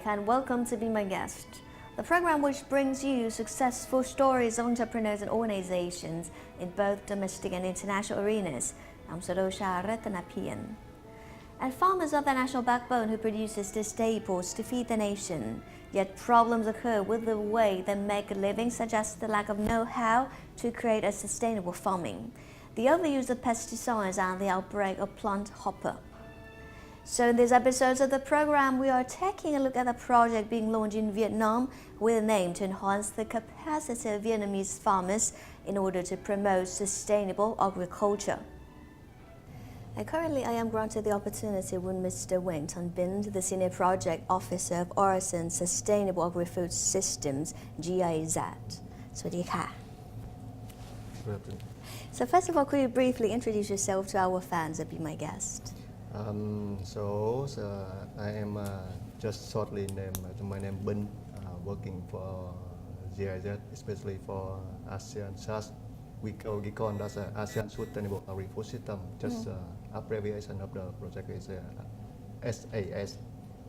and welcome to Be My Guest, the program which brings you successful stories of entrepreneurs and organizations in both domestic and international arenas. I'm Sarosha Ratanapian. And farmers are the national backbone who produces the staples to feed the nation. Yet problems occur with the way they make a living, such as the lack of know-how to create a sustainable farming, the overuse of pesticides, and the outbreak of plant hopper. So in these episodes of the program, we are taking a look at a project being launched in Vietnam with an aim to enhance the capacity of Vietnamese farmers in order to promote sustainable agriculture. And currently, I am granted the opportunity with Mr. Wing Ton Binh, the Senior Project Officer of Orison Sustainable Agri-Food Systems, GIZ. Swadika. So first of all, could you briefly introduce yourself to our fans and be my guest? I am just shortly named my name Binh, working for GIZ, especially for ASEAN SAS. We call that ASEAN Sustainable Agri-Food System. Just abbreviation of the project is SAS,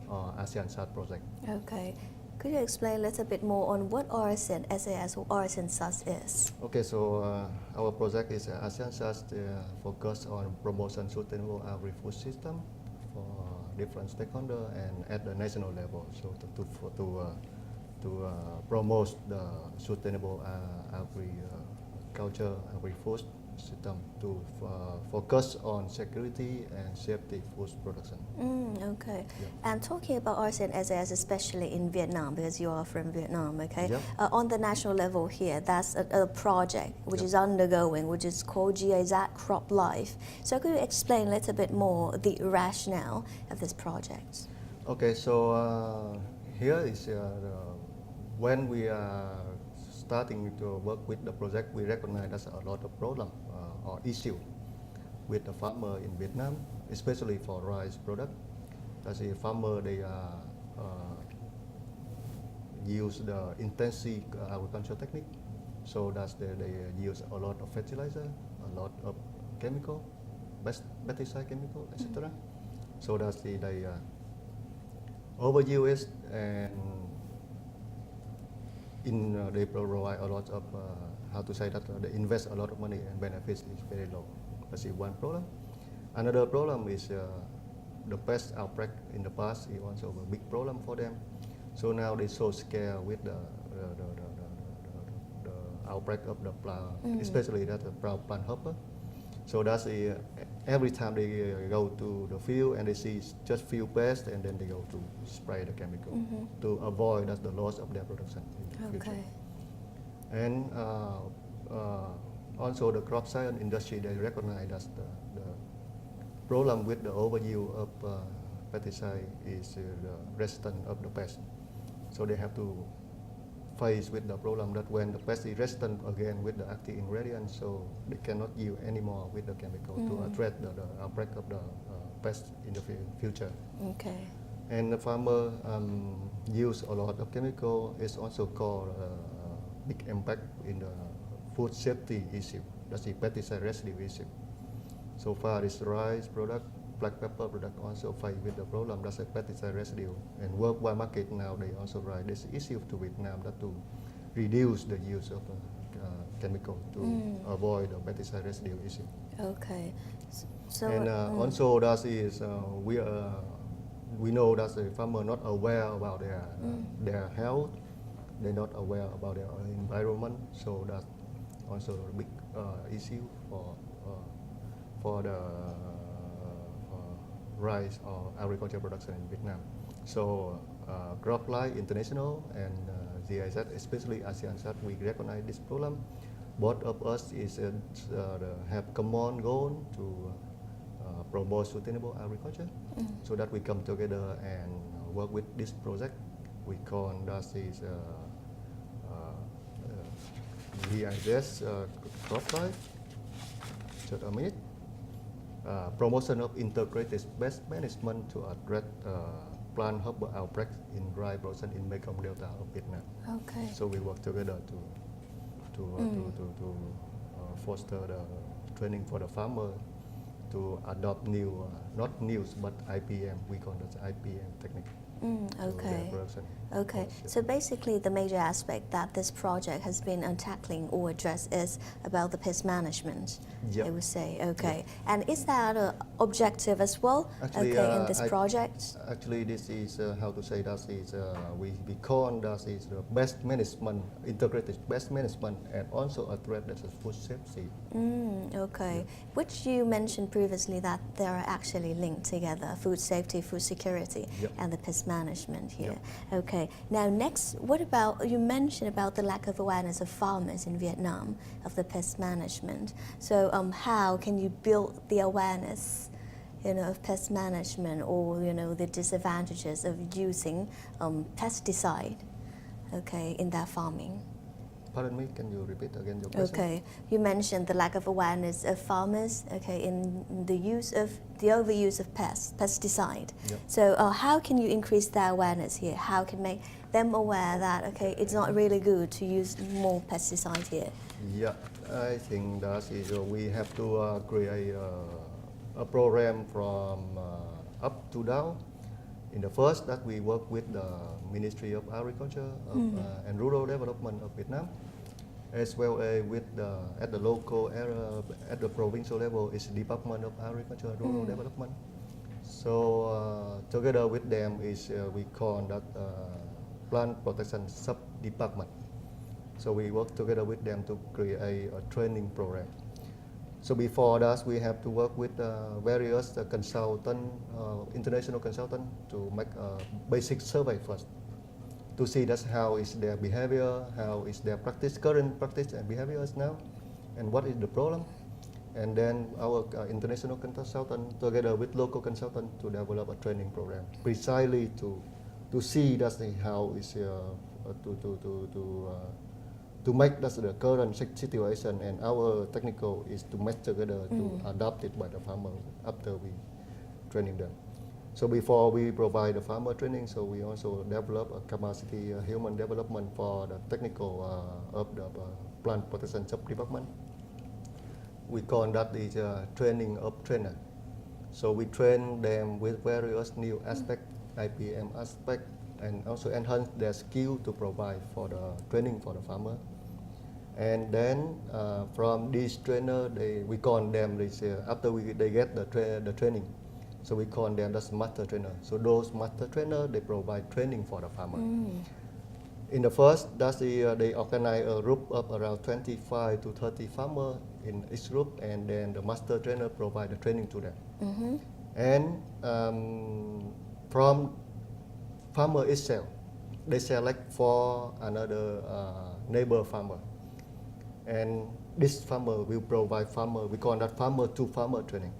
or ASEAN SAS project. Okay. Could you explain a little bit more on what Orison SAS or Orison SAS is? Okay, so our project is ASEAN SAS focus on promotion sustainable agri-food system for different stakeholders and at the national level. So to promote the sustainable agriculture, agri-food system, to focus on security and safety food production. Okay. Yeah. And talking about Orison SAS, especially in Vietnam, because you are from Vietnam, okay? Yeah. On the national level here, that's a project which is undergoing, which is called GIZ Crop Life. So could you explain a little bit more the rationale of this project? Okay, so here is when we are starting to work with the project, we recognize there's a lot of problem or issue with the farmer in Vietnam, especially for rice product. As a farmer, they use the intensive agriculture technique, so that they use a lot of fertilizer, a lot of chemical, pesticide chemical, etc. So that they overuse it, and they provide a lot of they invest a lot of money and benefits is very low. That's one problem. Another problem is the pest outbreak in the past is also a big problem for them. So now they so scared with the outbreak of the plant, especially that the plant hopper. So that's every time they go to the field and they see just few pests, and then they go to spray the chemical to avoid the loss of their production in the future. And also the crop science industry, they recognize that the problem with the overuse of pesticide is the resistance of the pest. So they have to face with the problem that when the pest is resistant again with the active ingredient, so they cannot use anymore with the chemical to address the outbreak of the pest in the future. Okay. And the farmer use a lot of chemical. It's also called big impact in the food safety issue. That's the pesticide residue issue. So far, this rice product, black pepper product also fight with the problem. That's a pesticide residue. And worldwide market now, they also write this issue to Vietnam that to reduce the use of chemical to avoid the pesticide residue issue. Okay. So and also that is we know that the farmer not aware about their health. They're not aware about their environment. So that's also a big issue for the rice or agriculture production in Vietnam. So Crop Life International and GIZ, especially ASEAN SAS, we recognize this problem. Both of us have common goal to promote sustainable agriculture, so that we come together and work with this project. We call that is GIZ Crop Life. Just a minute. Promotion of integrated pest management to address plant hopper outbreak in rice production in Mekong Delta of Vietnam. Okay. So we work together to foster the training for the farmer to adopt new, not new, but IPM. We call that IPM technique. Okay. their production. Okay, Yes, so basically the major aspect that this project has been tackling or addressed is about the pest management, Yep. I would say. Okay, and is that an objective as well, Actually, okay, in this project? Actually, this is how to say that is we call that is the best management, integrated best management, and also address the food safety. Okay, which you mentioned previously that they are actually linked together, food safety, food security, Yep. and the pest management here. Yep. Okay, now next, what about, you mentioned about the lack of awareness of farmers in Vietnam of the pest management. So how can you build the awareness, of pest management, or, the disadvantages of using pesticide, okay, in their farming? Pardon me, can you repeat again your question? Okay, you mentioned the lack of awareness of farmers, okay, in the overuse of pesticide. Yep. So how can you increase their awareness here? How can make them aware that, okay, it's not really good to use more pesticide here? Yeah, I think that is we have to create a program from up to down. In the first, that we work with the Ministry of Agriculture and Rural Development of Vietnam, as well as with at the local area, at the provincial level, is Department of Agriculture and Rural Development. So together with them is we call that plant protection sub-department. So we work together with them to create a training program. So before that, we have to work with various consultant, international consultant, to make a basic survey first, to see that's how is their behavior, how is their practice, current practice and behaviors now, and what is the problem. And then our international consultant, together with local consultant, to develop a training program precisely to see that's how is to make that's the current situation, and our technical is to match together to adopt it by the farmer after we training them. So before we provide the farmer training, so we also develop a capacity human development for the technical of the plant protection sub-department. We call that is training of trainer. So we train them with various new aspects, IPM aspect, and also enhance their skill to provide for the training for the farmer. And then from this trainer, we call them after they get the training. So we call them as master trainer. So those master trainer, they provide training for the farmer. In the first, they organize a group of around 25 to 30 farmers in each group, and then the master trainer provide the training to them. And from farmer itself, they select for another neighbor farmer. And this farmer will provide farmer, we call that farmer to farmer training.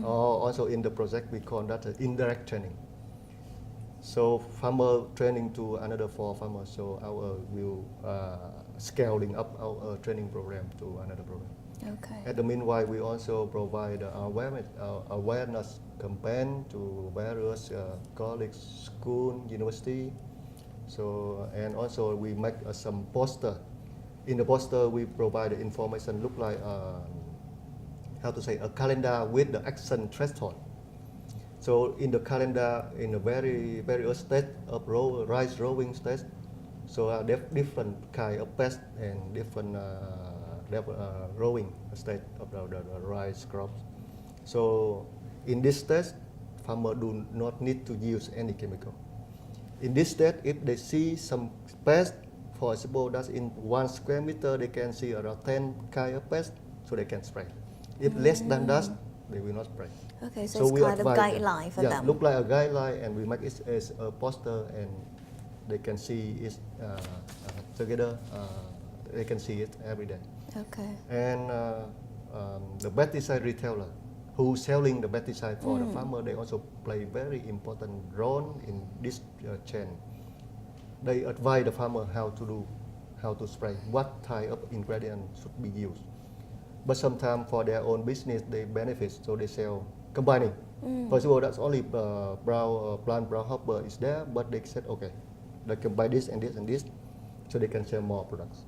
Or also in the project, we call that indirect training. So farmer training to another 4 farmers. So our will scaling up our training program to another program. Okay. At the meanwhile, we also provide awareness campaign to various colleges, school, university. So and also we make some poster. In the poster, we provide the information look like how to say a calendar with the action threshold. So in the calendar, in a various stage of rice growing stage, so different kind of pest and different growing stage of the rice crops. So in this stage, farmer do not need to use any chemical. In this stage, if they see some pest, for example, that in 1 square meter they can see around 10 kind of pest, so they can spray. If less than that, they will not spray. Okay, so it's kind of guideline for them. Yeah, look like a guideline, and we make it as a poster, and they can see it together. They can see it every day. Okay. And the pesticide retailer who selling the pesticide for the farmer, they also play very important role in this chain. They advise the farmer how to do, how to spray, what type of ingredient should be used. But sometimes for their own business, they benefit, so they sell combining. First of all, that's only plant brown hopper is there, but they said, okay, they can buy this and this and this, so they can sell more products.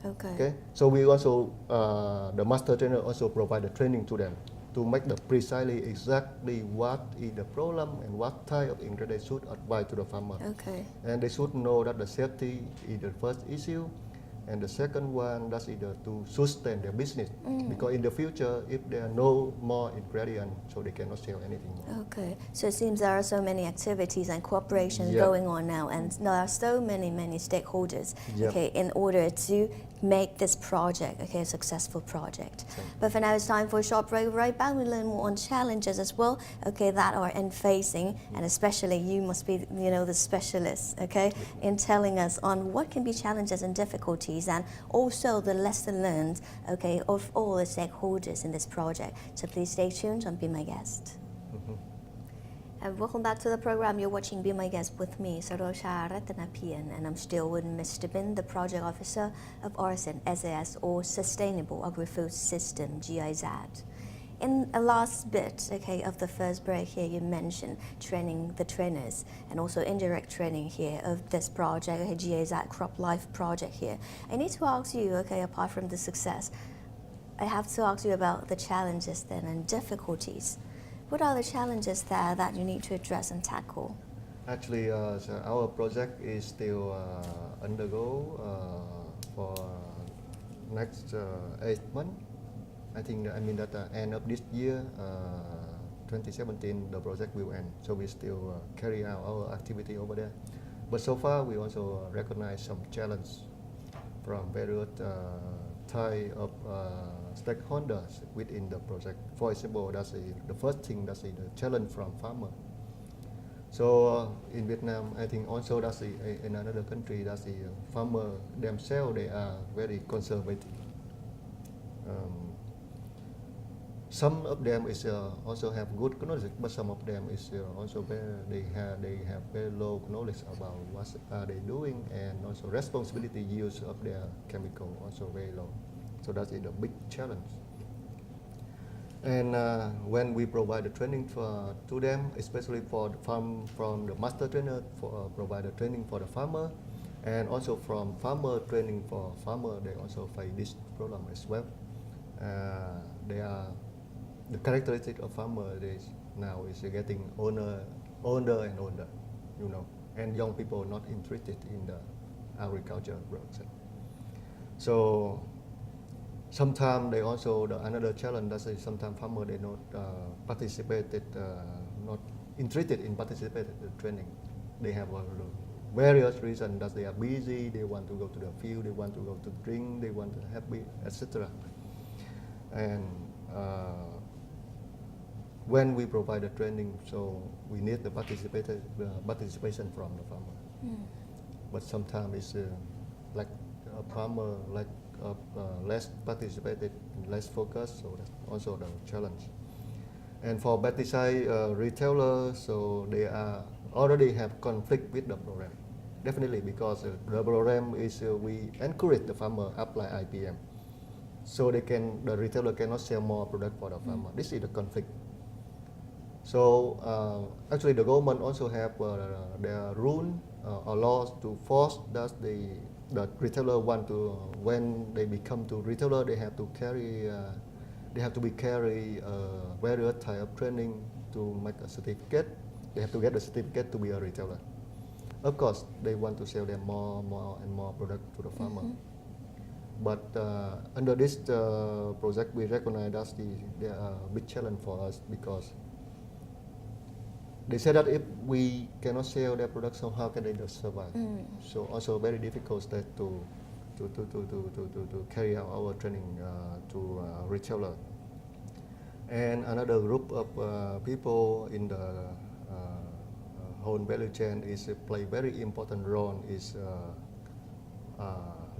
Okay. Okay. So we also, the master trainer also provide the training to them to make the precisely exactly what is the problem and what type of ingredient they should advise to the farmer. Okay. And they should know that the safety is the first issue, and the second one that is to sustain their business. Because in the future, if there are no more ingredients, so they cannot sell anything more. Okay, so it seems there are so many activities and cooperation Yeah. going on now, and there are so many stakeholders. Yeah. Okay, in order to make this project, okay, a successful project. Thank you. But for now, it's time for a short break. Right back, we learn more on challenges as well. Okay, that are in facing, and especially you must be, the specialist. Okay, in telling us on what can be challenges and difficulties, and also the lesson learned. Okay, of all the stakeholders in this project. So please stay tuned and be my guest. And welcome back to the program. You're watching Be My Guest with me, Sarosha Ratanapian, and I'm still with Mr. Bin, the Project Officer of ARSEN SAS, or Sustainable Agri-Food System, GIZ. In the last bit, okay, of the first break here, you mentioned training the trainers and also indirect training here of this project, okay, GIZ Crop Life project here. I need to ask you, okay, apart from the success, I have to ask you about the challenges then and difficulties. What are the challenges there that you need to address and tackle? Actually, so our project is still undergo for next 8 months. I think that end of this year, 2017, the project will end. So we still carry out our activity over there. But so far, we also recognize some challenge from various type of stakeholders within the project. For example, that's the first thing, that's the challenge from farmer. So in Vietnam, I think also that's in another country, that's the farmer themselves, they are very conservative. Some of them is also have good knowledge, but some of them is also they have very low knowledge about what are they doing, and also responsibility use of their chemical also very low. So that is a big challenge. And when we provide the training to them, especially for the farm, from the master trainer, provide the training for the farmer, and also from farmer training for farmer, they also face this problem as well. The characteristic of farmer now is getting older and older, and young people not interested in the agriculture process. So sometimes they also another challenge that is sometimes farmers they not not interested in participating in the training. They have various reasons that they are busy. They want to go to the field. They want to go to drink. They want to happy, etc. And when we provide the training, so we need the participation from the farmer. But sometimes it's like a farmer less participated, less focused, so that's also the challenge. And for pesticide retailers, so they are already have conflict with the program. Definitely, because the program is we encourage the farmer apply IPM, so the retailer cannot sell more product for the farmer. This is the conflict. So actually, the government also have their rule or laws to force that the retailer want to, when they become to retailer, they have to carry various type of training to make a certificate. They have to get a certificate to be a retailer. Of course, they want to sell them more and more product to the farmer. But under this project, we recognize that there are a big challenge for us, because they say that if we cannot sell their products, so how can they just survive? So also very difficult that to carry out our training to retailer. And another group of people in the whole value chain is play very important role is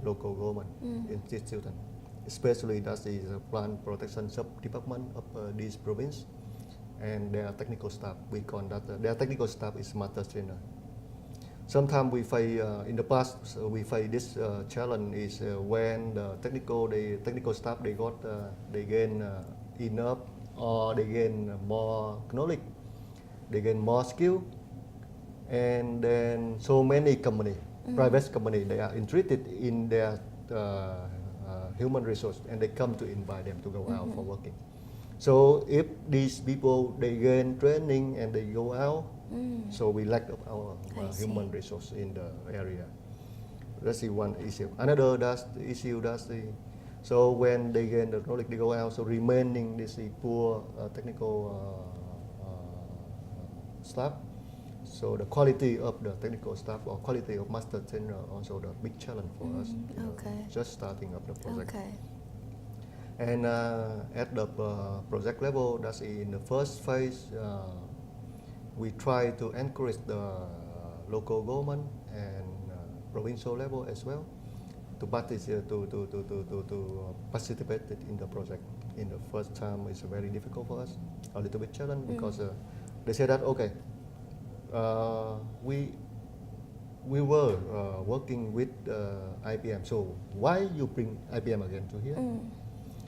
local government institution, especially that is the plant protection sub department of this province. And their technical staff, we call that their technical staff is master trainer. Sometimes we face in the past we face this challenge is when the technical staff they gain enough, or they gain more knowledge, they gain more skill, and then so many company, private company, they are interested in their human resource, and they come to invite them to go out for working. So if these people they gain training and they go out, so we lack of our human resource in the area. That's the one issue. Another that's the issue that's the so when they gain the knowledge they go out, so remaining this the poor technical staff. So the quality of the technical staff or quality of master trainer also the big challenge for us. Okay. Just starting up the project. Okay. And at the project level, that's in the first phase, we try to encourage the local government and provincial level as well to participate in the project. In the first time, it's very difficult for us, a little bit challenge because they say that okay, we were working with IBM, so why you bring IBM again to here?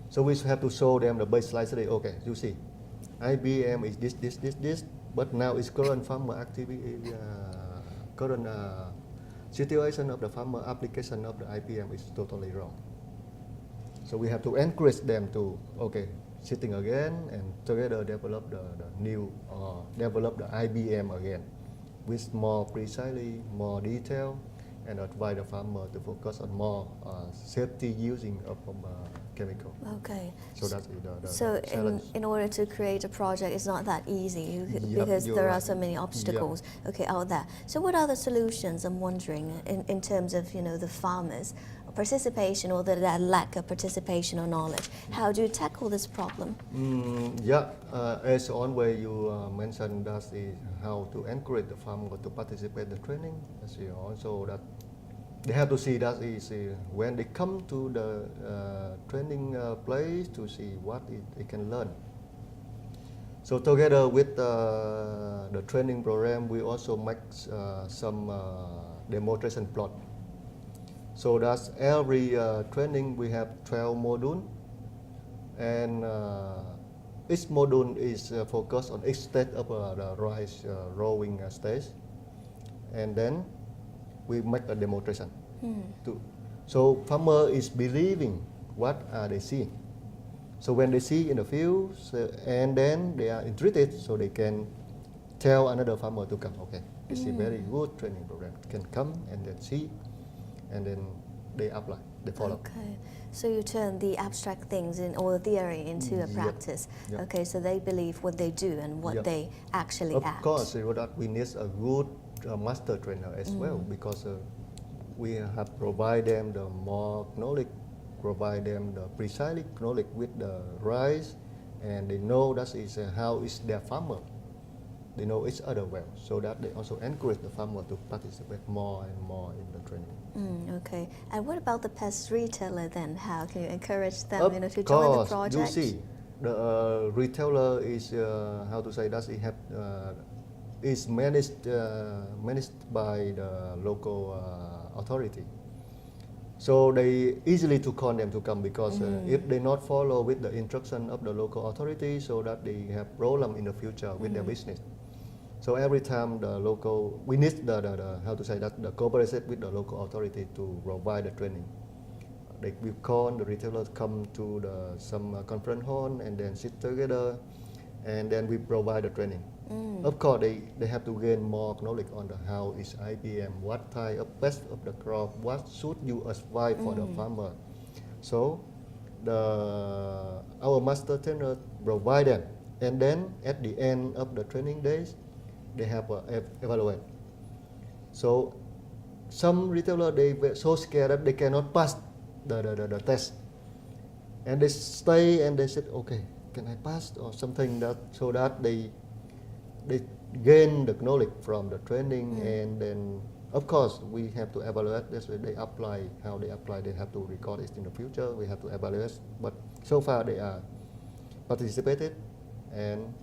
So we have to show them the baseline today. Okay, you see, IBM is this, but now it's current farmer activity, current situation of the farmer application of the IBM is totally wrong. So we have to encourage them to sitting again and together develop the new develop the IBM again with more precisely, more detail, and advise the farmer to focus on more safety using of chemical. Okay. So that's the so challenge. in order to create a project, it's not that easy because there are so many obstacles. Out there. So what are the solutions? I'm wondering in terms of the farmers participation or the lack of participation or knowledge. How do you tackle this problem? As always you mentioned that is how to encourage the farmer to participate in the training. As you also that they have to see that is when they come to the training place to see what they can learn. So together with the training program, we also make some demonstration plot. So that's every training we have 12 modules, and each module is focused on each stage of the rice growing stage, and then we make a demonstration. So farmer is believing what they see. So when they see in the field, and then they are interested, so they can tell another farmer to come. Okay, it's a very good training program. Can come and then see, and then they apply, they follow. Okay, so you turn the abstract things or the theory into a practice. Okay, so they believe what they do and what they actually act. Of course, that we need a good master trainer as well, because we have provide them the more knowledge, provide them the precise knowledge with the rice, and they know that is how is their farmer. They know each other well, so that they also encourage the farmer to participate more and more in the training. Okay, and what about the pest retailer then? How can you encourage them to of join the course, project? you see, the retailer is how to say that it have is managed by the local authority. So they easily to call them to come because if they not follow with the instruction of the local authority, so that they have problem in the future with their business. So every time the local, we need the how to say that the cooperation with the local authority to provide the training. They will call the retailers come to some conference hall and then sit together, and then we provide the training. Of course, they have to gain more knowledge on the how is IBM, what type of pest of the crop, what should you advise for the farmer. So our master trainer provide them, and then at the end of the training days, they have evaluate. So some retailer they were so scared that they cannot pass the test, and they stay and they said, okay, can I pass or something that so that they gain the knowledge from the training, and then of course we have to evaluate this way they apply, how they apply, they have to record it in the future, we have to evaluate, but so far they are participated and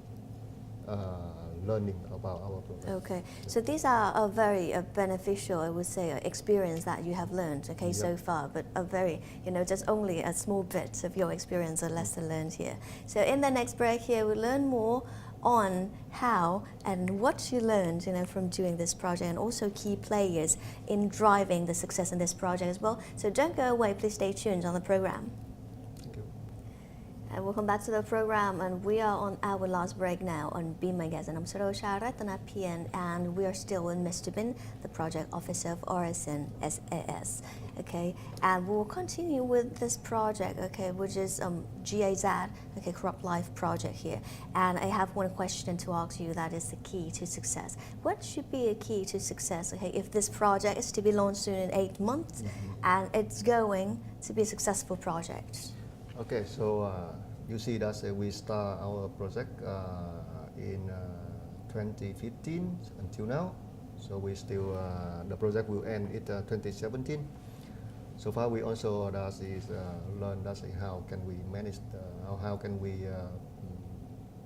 learning about our program. Okay, so these are a very beneficial, I would say, experience that you have learned, so far, but a very, just only a small bit of your experience or lesson learned here. So in the next break here, we'll learn more on how and what you learned, from doing this project, and also key players in driving the success in this project as well. So don't go away, please stay tuned on the program. Thank you. And welcome back to the program, and we are on our last break now on Be My Guest, and I'm Sarosha Ratanapian, and we are still in Mr. Bin, the project officer of Orison SAS. Okay, and we'll continue with this project, okay, which is GAZ, okay, Crop Life project here. And I have one question to ask you that is the key to success. What should be a key to success, okay, if this project is to be launched soon in 8 months, and it's going to be a successful project? Okay, so you see that we start our project in 2015 until now. So we still the project will end in 2017. So far, we also learn how can we manage how can we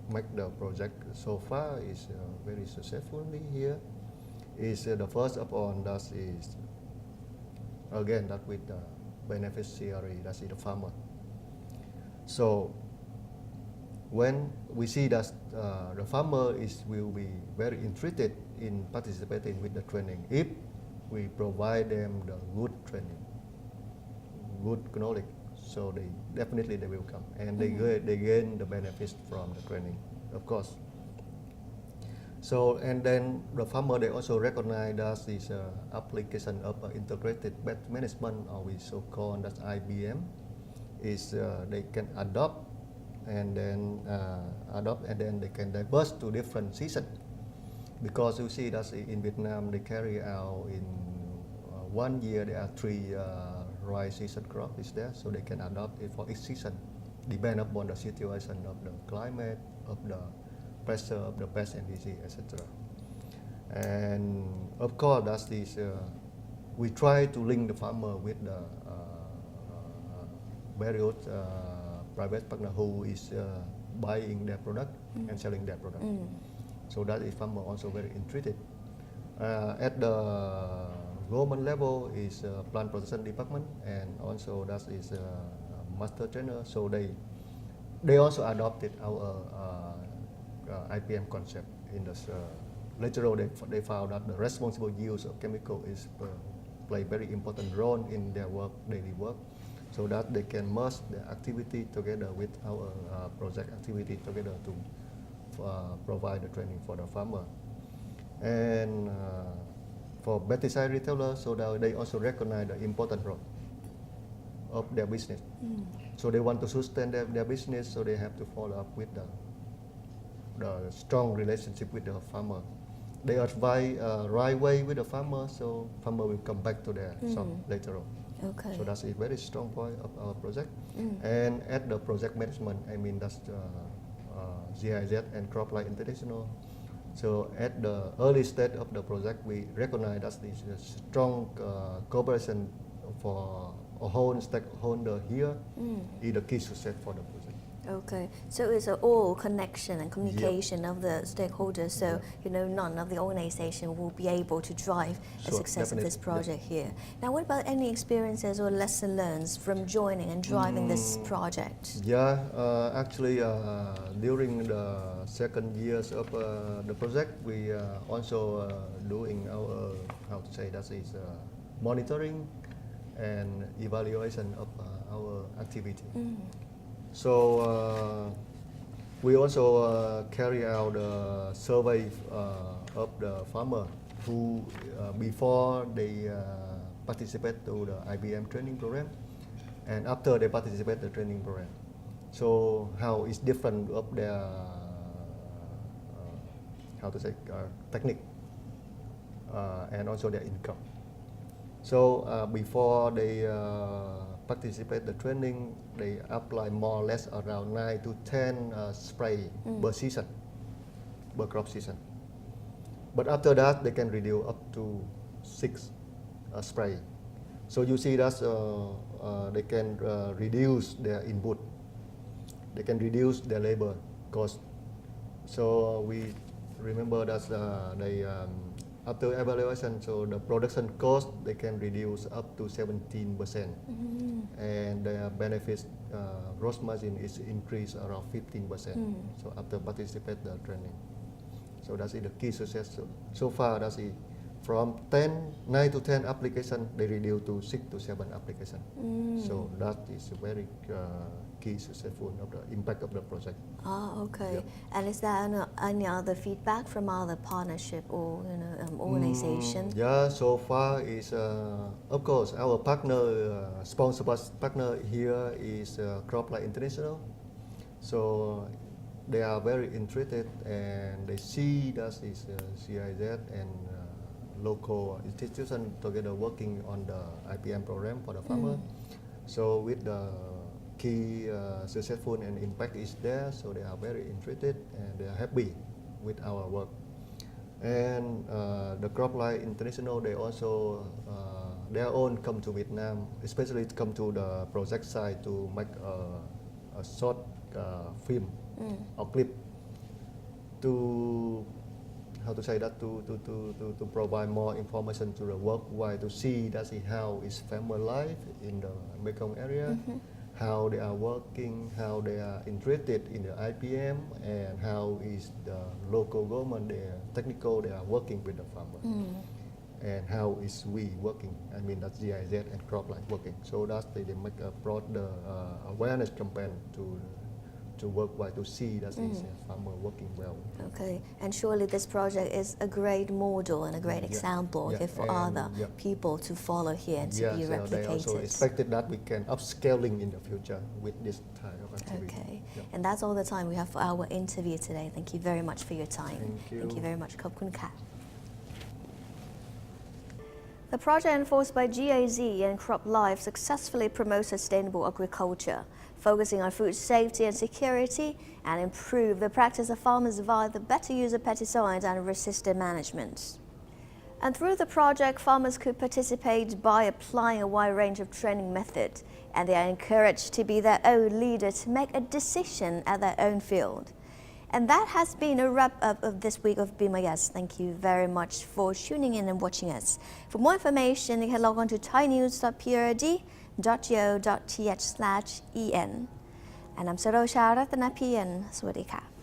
make the project. So far is very successfully here. Is the first upon that is again that with the beneficiary, that is the farmer. So when we see that the farmer will be very interested in participating with the training if we provide them the good training, good knowledge, so they definitely they will come and they gain the benefits from the training, of course. So and then the farmer they also recognize that this application of integrated pest management, or we so called that IBM, is they can adopt and then they can diverse to different seasons, because you see that in Vietnam they carry out in 1 year there are 3 rice season crop is there, so they can adopt it for each season, depend upon the situation of the climate, of the pressure of the pest and disease, etc. And of course that's this we try to link the farmer with the various private partner who is buying their product and selling their product. So that is farmer also very interested. At the government level is plant protection department, and also that is master trainer. So they also adopted our IPM concept in this. Later on, they found that the responsible use of chemical is play very important role in their work, daily work, so that they can merge the activity together with our project activity together to provide the training for the farmer. And for pesticide retailers, so that they also recognize the important role of their business. So they want to sustain their business, so they have to follow up with the strong relationship with the farmer. They advise right way with the farmer, so farmer will come back to their shop later on. Okay. So that's a very strong point of our project. And at the project management, I mean that's GIZ and Crop Life International. So at the early stage of the project, we recognize that this strong cooperation for a whole stakeholder here is the key success for the project. Okay, so it's all connection and communication of the stakeholders. So none of the organization will be able to drive the success of this project here. Now, what about any experiences or lesson learned from joining and driving this project? Yeah, actually, during the second years of the project, we also doing our monitoring and evaluation of our activity. So we also carry out a survey of the farmer who before they participate to the IBM training program, and after they participate the training program. So how is different of their technique and also their income. So before they participate the training, they apply more or less around 9 to 10 spray per season, per crop season. But after that, they can reduce up to 6 spray. So you see that they can reduce their input, they can reduce their labor cost. So we remember that they after evaluation, so the production cost they can reduce up to 17%, and the benefits gross margin is increased around 15%. So after participate the training, so that's the key success. So far that's from 9 to 10 application, they reduce to 6 to 7 application. So that is a very key successful of the impact of the project. Oh, okay. Yep. And is there any other feedback from other partnership or organization? Yeah, so far is of course our partner, sponsor partner here is Cropline International. So they are very interested and they see that is GIZ and local institution together working on the IPM program for the farmer. So with the key successful and impact is there, so they are very interested and they are happy with our work. And the Cropline International, they also their own come to Vietnam, especially come to the project site to make a short film or clip to how to say that to provide more information to the worldwide to see that is how is farmer life in the Mekong area, how they are working, how they are interested in the IPM, and how is the local government technical they are working with the farmer, and how is we working. I mean that's GIZ and Cropline working. So that's they make a broad awareness campaign to worldwide to see that is farmer working well. Okay, and surely this project is a great model and a great example for other people to follow here and to be replicated. They also expected that we can upscaling in the future with this type of activity. Okay, and that's all the time we have for our interview today. Thank you very much for your time. Thank you very much. ขอบคุณค่ะ The project enforced by GIZ and CropLife successfully promotes sustainable agriculture, focusing on food safety and security, and improve the practice of farmers via the better use of pesticides and resistant management. And through the project, farmers could participate by applying a wide range of training methods, and they are encouraged to be their own leader to make a decision at their own field. And that has been a wrap-up of this week of Be My Guest. Thank you very much for tuning in and watching us. For more information, you can log on to thainews.prd.go.th/en. And I'm Sarosha Ratanapian. สวัสดีค่ะ